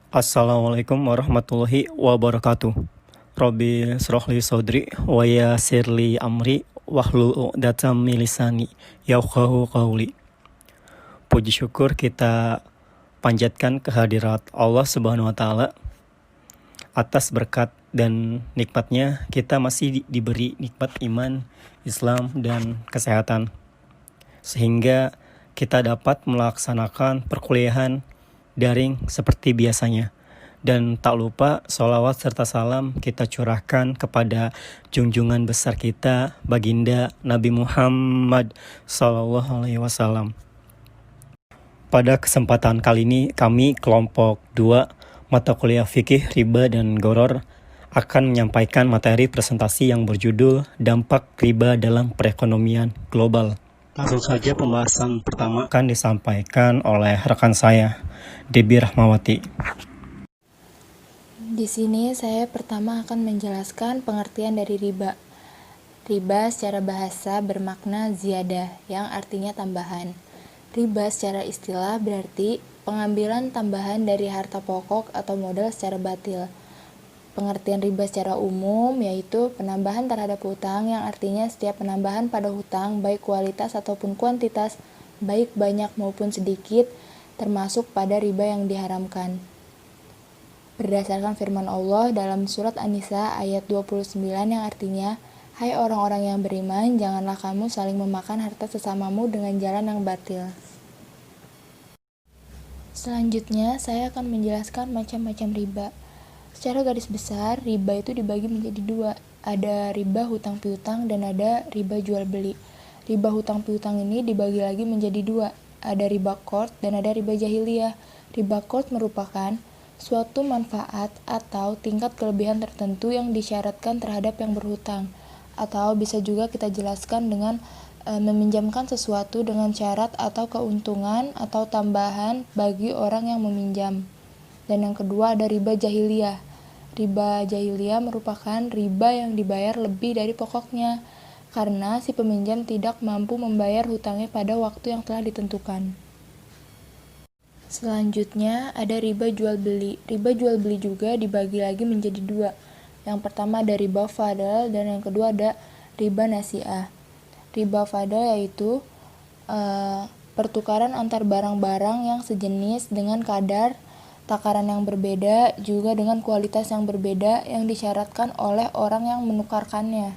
Assalamualaikum warahmatullahi wabarakatuh. Robbi srohli sodri wa yassirli amri wahlul uqdatam min lisani yafqahu qawli. Puji syukur kita panjatkan kehadirat Allah Subhanahu wa taala atas berkat dan nikmatnya kita masih diberi nikmat iman, Islam dan kesehatan sehingga kita dapat melaksanakan perkuliahan daring seperti biasanya. Dan tak lupa sholawat serta salam kita curahkan kepada junjungan besar kita, baginda Nabi Muhammad SAW. Pada kesempatan kali ini kami kelompok 2 mata kuliah fikih, riba, dan goror akan menyampaikan materi presentasi yang berjudul Dampak Riba dalam Perekonomian Global. Langsung saja pembahasan pertama akan disampaikan oleh rekan saya, Debbie Rahmawati. Di sini saya pertama akan menjelaskan pengertian dari riba. Riba secara bahasa bermakna ziyadah, yang artinya tambahan. Riba secara istilah berarti pengambilan tambahan dari harta pokok atau modal secara batil. Pengertian riba secara umum yaitu penambahan terhadap hutang, yang artinya setiap penambahan pada hutang baik kualitas ataupun kuantitas, baik banyak maupun sedikit, termasuk pada riba yang diharamkan. Berdasarkan firman Allah dalam surat An-Nisa ayat 29 yang artinya, "Hai orang-orang yang beriman, janganlah kamu saling memakan harta sesamamu dengan jalan yang batil." Selanjutnya, saya akan menjelaskan macam-macam riba. Secara garis besar, riba itu dibagi menjadi 2. Ada riba hutang piutang dan ada riba jual beli. Riba hutang piutang ini dibagi lagi menjadi 2. Ada riba qard dan ada riba jahiliyah. Riba qard merupakan suatu manfaat atau tingkat kelebihan tertentu yang disyaratkan terhadap yang berhutang. Atau bisa juga kita jelaskan dengan meminjamkan sesuatu dengan syarat atau keuntungan atau tambahan bagi orang yang meminjam. Dan yang kedua ada riba jahiliyah. Riba jahiliyah merupakan riba yang dibayar lebih dari pokoknya, karena si peminjam tidak mampu membayar hutangnya pada waktu yang telah ditentukan. Selanjutnya ada riba jual beli. Riba jual beli juga dibagi lagi menjadi 2. Yang pertama ada riba fadl dan yang kedua ada riba nasi'ah. Riba fadl yaitu pertukaran antar barang-barang yang sejenis dengan kadar takaran yang berbeda, juga dengan kualitas yang berbeda yang disyaratkan oleh orang yang menukarkannya.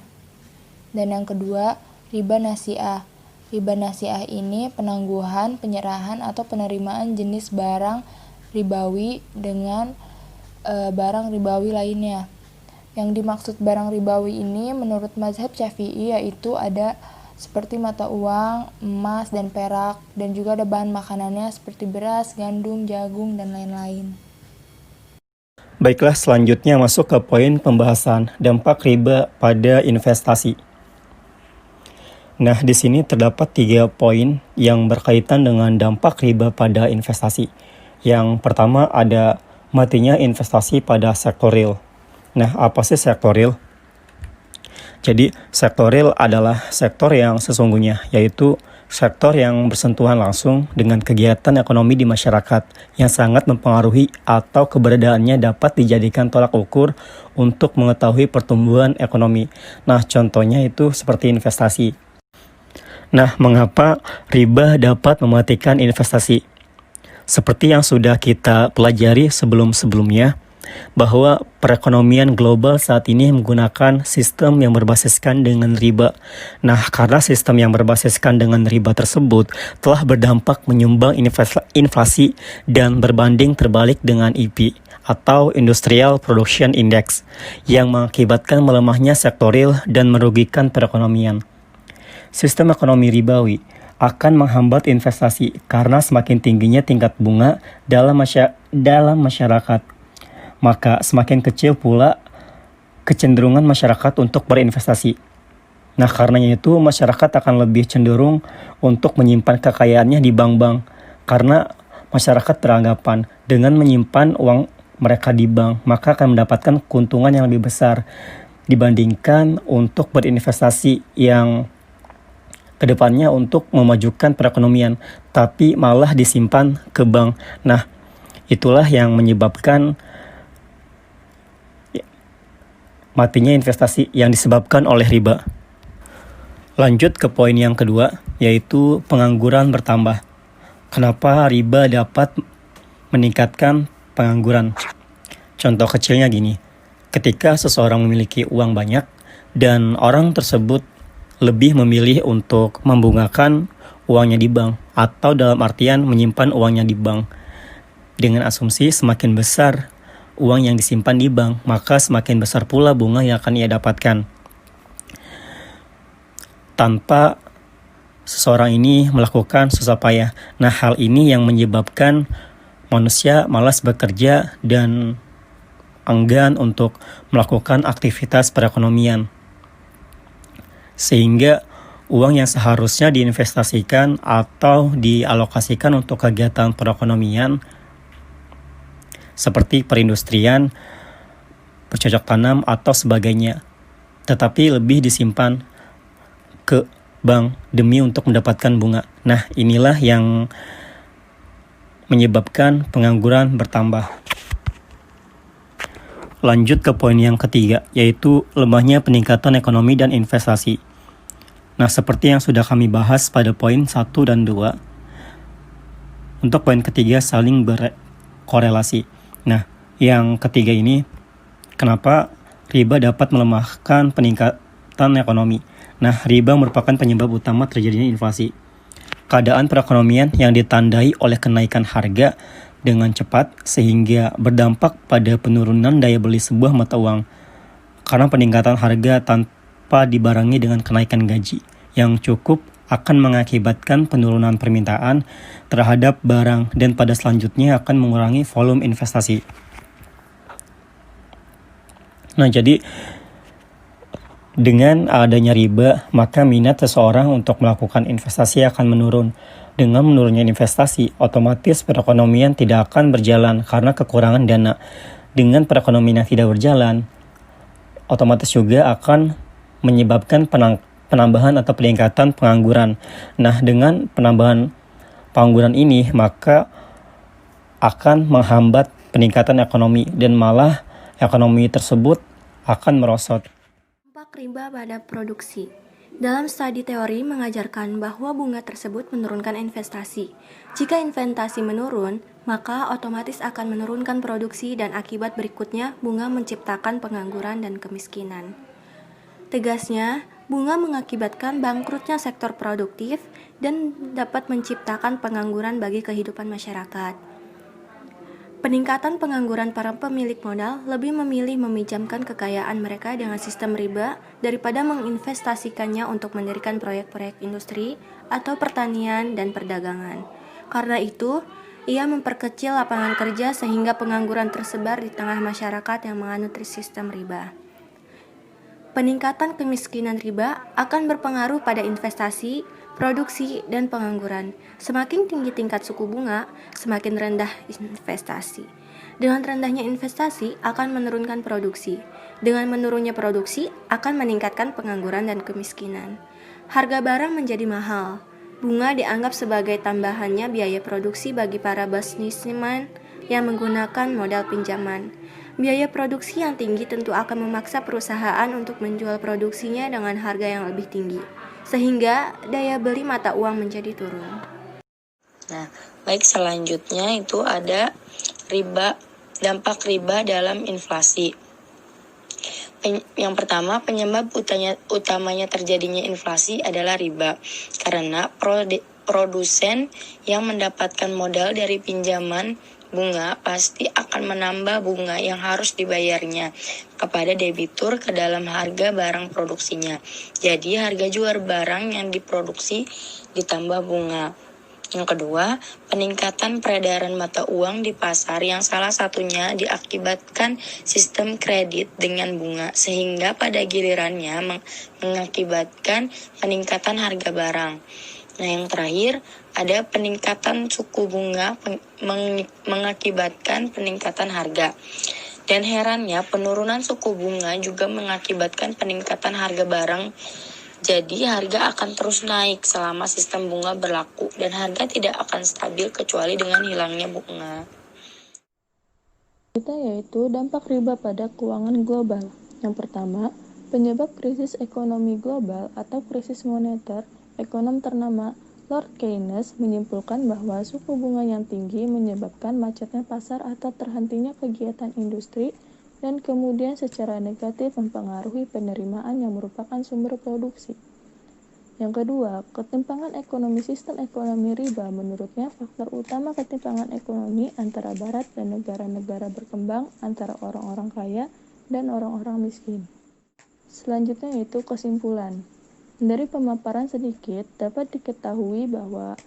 Dan yang kedua, riba nasi'ah. Riba nasi'ah ini penangguhan, penyerahan, atau penerimaan jenis barang ribawi dengan barang ribawi lainnya. Yang dimaksud barang ribawi ini menurut mazhab Syafi'i yaitu ada seperti mata uang, emas, dan perak, dan juga ada bahan makanannya seperti beras, gandum, jagung, dan lain-lain. Baiklah, selanjutnya masuk ke poin pembahasan dampak riba pada investasi. Nah, di sini terdapat 3 poin yang berkaitan dengan dampak riba pada investasi. Yang pertama ada matinya investasi pada sektor real. Nah, apa sih sektor real? Jadi, sektor real adalah sektor yang sesungguhnya, yaitu sektor yang bersentuhan langsung dengan kegiatan ekonomi di masyarakat yang sangat mempengaruhi atau keberadaannya dapat dijadikan tolak ukur untuk mengetahui pertumbuhan ekonomi. Nah, contohnya itu seperti investasi. Nah, mengapa riba dapat mematikan investasi? Seperti yang sudah kita pelajari sebelum-sebelumnya, bahwa perekonomian global saat ini menggunakan sistem yang berbasiskan dengan riba. Nah, karena sistem yang berbasiskan dengan riba tersebut telah berdampak menyumbang inflasi dan berbanding terbalik dengan IP atau Industrial Production Index yang mengakibatkan melemahnya sektor real dan merugikan perekonomian. Sistem ekonomi ribawi akan menghambat investasi karena semakin tingginya tingkat bunga dalam masyarakat. Maka semakin kecil pula kecenderungan masyarakat untuk berinvestasi. Nah, karenanya itu masyarakat akan lebih cenderung untuk menyimpan kekayaannya di bank-bank, karena masyarakat beranggapan dengan menyimpan uang mereka di bank, maka akan mendapatkan keuntungan yang lebih besar dibandingkan untuk berinvestasi yang kedepannya untuk memajukan perekonomian, tapi malah disimpan ke bank. Nah, itulah yang menyebabkan matinya investasi yang disebabkan oleh riba. Lanjut ke poin yang kedua, yaitu pengangguran bertambah. Kenapa riba dapat meningkatkan pengangguran? Contoh kecilnya gini, ketika seseorang memiliki uang banyak dan orang tersebut lebih memilih untuk membungakan uangnya di bank, atau dalam artian menyimpan uangnya di bank. Dengan asumsi semakin besar uang yang disimpan di bank, maka semakin besar pula bunga yang akan ia dapatkan. Tanpa seseorang ini melakukan susah payah. Nah, hal ini yang menyebabkan manusia malas bekerja dan enggan untuk melakukan aktivitas perekonomian. Sehingga uang yang seharusnya diinvestasikan atau dialokasikan untuk kegiatan perekonomian seperti perindustrian, bercocok tanam atau sebagainya, tetapi lebih disimpan ke bank demi untuk mendapatkan bunga. Nah, inilah yang menyebabkan pengangguran bertambah. Lanjut ke poin yang ketiga, yaitu lemahnya peningkatan ekonomi dan investasi. Nah, seperti yang sudah kami bahas pada poin 1 dan 2, untuk poin ketiga saling berkorelasi. Nah, yang ketiga ini, kenapa riba dapat melemahkan peningkatan ekonomi? Nah, riba merupakan penyebab utama terjadinya inflasi. Keadaan perekonomian yang ditandai oleh kenaikan harga dengan cepat sehingga berdampak pada penurunan daya beli sebuah mata uang. Karena peningkatan harga tanpa dibarengi dengan kenaikan gaji yang cukup akan mengakibatkan penurunan permintaan terhadap barang dan pada selanjutnya akan mengurangi volume investasi. Nah, jadi dengan adanya riba, maka minat seseorang untuk melakukan investasi akan menurun. Dengan menurunnya investasi, otomatis perekonomian tidak akan berjalan karena kekurangan dana. Dengan perekonomian yang tidak berjalan, otomatis juga akan menyebabkan penambahan atau peningkatan pengangguran. Nah, dengan penambahan pengangguran ini, maka akan menghambat peningkatan ekonomi dan malah ekonomi tersebut akan merosot. Dampak riba pada produksi. Dalam studi teori mengajarkan bahwa bunga tersebut menurunkan investasi. Jika investasi menurun, maka otomatis akan menurunkan produksi dan akibat berikutnya bunga menciptakan pengangguran dan kemiskinan. Tegasnya, bunga mengakibatkan bangkrutnya sektor produktif dan dapat menciptakan pengangguran bagi kehidupan masyarakat. Peningkatan pengangguran para pemilik modal lebih memilih meminjamkan kekayaan mereka dengan sistem riba daripada menginvestasikannya untuk mendirikan proyek-proyek industri atau pertanian dan perdagangan. Karena itu, ia memperkecil lapangan kerja sehingga pengangguran tersebar di tengah masyarakat yang menganut sistem riba. Peningkatan kemiskinan riba akan berpengaruh pada investasi, produksi, dan pengangguran. Semakin tinggi tingkat suku bunga, semakin rendah investasi. Dengan rendahnya investasi akan menurunkan produksi. Dengan menurunnya produksi akan meningkatkan pengangguran dan kemiskinan. Harga barang menjadi mahal. Bunga dianggap sebagai tambahannya biaya produksi bagi para bisnismen yang menggunakan modal pinjaman. Biaya produksi yang tinggi tentu akan memaksa perusahaan untuk menjual produksinya dengan harga yang lebih tinggi, sehingga daya beli mata uang menjadi turun. Nah, baik, selanjutnya itu ada riba, dampak riba dalam inflasi. Yang pertama, penyebab utamanya terjadinya inflasi adalah riba, karena produsen yang mendapatkan modal dari pinjaman bunga pasti akan menambah bunga yang harus dibayarnya kepada debitur ke dalam harga barang produksinya. Jadi harga jual barang yang diproduksi ditambah bunga. Yang kedua, peningkatan peredaran mata uang di pasar yang salah satunya diakibatkan sistem kredit dengan bunga sehingga pada gilirannya mengakibatkan peningkatan harga barang. Nah, yang terakhir, ada peningkatan suku bunga mengakibatkan peningkatan harga. Dan herannya, penurunan suku bunga juga mengakibatkan peningkatan harga barang. Jadi, harga akan terus naik selama sistem bunga berlaku dan harga tidak akan stabil kecuali dengan hilangnya bunga. Kita yaitu dampak riba pada keuangan global. Yang pertama, penyebab krisis ekonomi global atau krisis moneter, ekonom ternama Lord Keynes menyimpulkan bahwa suku bunga yang tinggi menyebabkan macetnya pasar atau terhentinya kegiatan industri dan kemudian secara negatif mempengaruhi penerimaan yang merupakan sumber produksi. Yang kedua, ketimpangan ekonomi. Sistem ekonomi riba menurutnya faktor utama ketimpangan ekonomi antara barat dan negara-negara berkembang, antara orang-orang kaya dan orang-orang miskin. Selanjutnya yaitu kesimpulan. Dari pemaparan sedikit dapat diketahui bahwa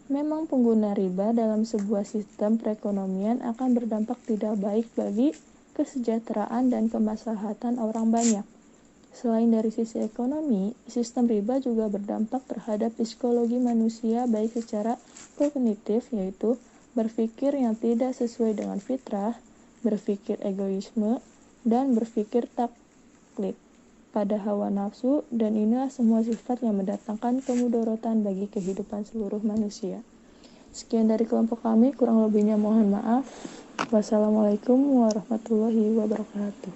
memang pengguna riba dalam sebuah sistem perekonomian akan berdampak tidak baik bagi kesejahteraan dan kemaslahatan orang banyak. Selain dari sisi ekonomi, sistem riba juga berdampak terhadap psikologi manusia baik secara kognitif, yaitu berpikir yang tidak sesuai dengan fitrah, berpikir egoisme, dan berpikir taklid pada hawa nafsu, dan inilah semua sifat yang mendatangkan kemudorotan bagi kehidupan seluruh manusia. Sekian dari kelompok kami, kurang lebihnya mohon maaf. Wassalamualaikum warahmatullahi wabarakatuh.